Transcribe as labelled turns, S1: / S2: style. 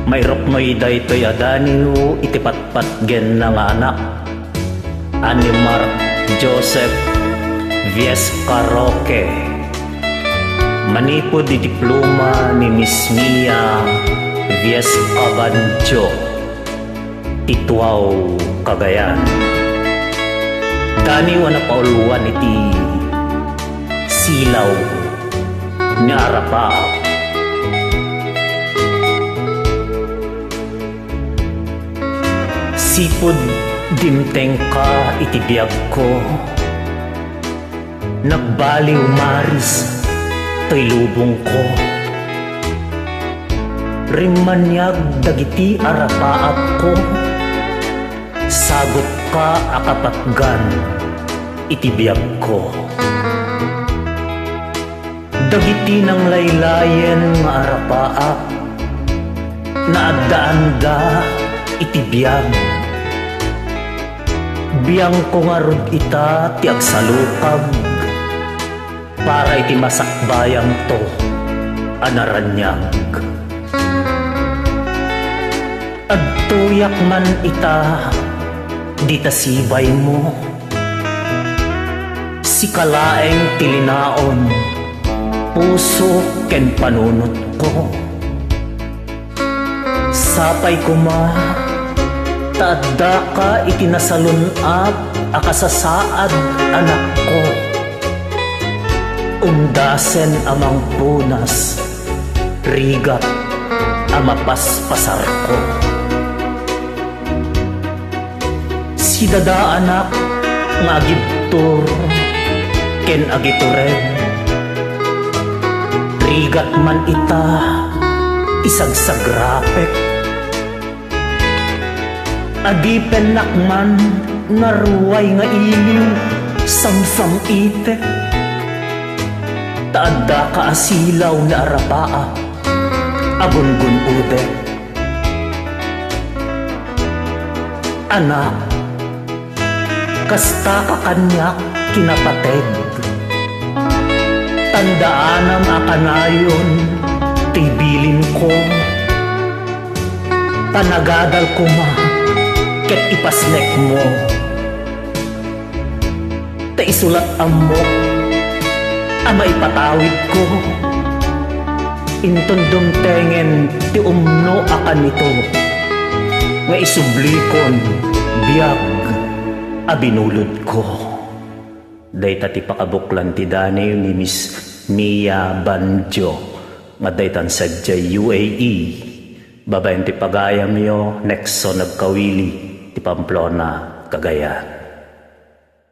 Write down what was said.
S1: Mayrok noy daytoy adaniw iti patpat gen na nga anak. Ani Mark Joseph Viescaroque. Manipod di diploma ni Miss Mia Viescabancho. Tituaw Cagayan. Daniw na pauluan iti silaw ni Arapaak. Sipod dimteng ka iti biyag ko. Nagbaliw maris to'y lubong ko. Rimanyag dagiti Arapaak ko. Sagot ka akapatgan iti biyag ko. Dagiti nang laylayen nga Arapaak. Naadaan da iti biyag. Biyang ko nga rod ita ti agsalukag. Para iti masakbayang to anaranyag. Agtuyak man ita dita sibay mo. Si kalaeng tilinaon puso ken panunot ko. Sapay kuma tadda ka itinasalunat akasasaad anak ko. Undasen amang punas rigat amapaspasar ko. Si dada anak nga agibtur ken agitured. Rigat man ita isagsagrapek. Adipen nakman naruway nga iliw samsam itek. Taadda ka asilaw na Arapaak agungun ude. Anak, kasta ka kanyak kinapatid. Tandaanam akanayon tibilin ko. Panagadal ko ma ket ipasnek mo. Ta isulat amok ama ipatawid ko. Inton dumtengen ti umno akan nito. Nga isublikon biyag abinulod ko. Dayta ti pakabuklan ti Daniw ni Miss Mia Banjo. Nga daytan sadya UAE. Babayan ti pagayam yo, Nexo nagkawili ti Pamplona, Cagayan.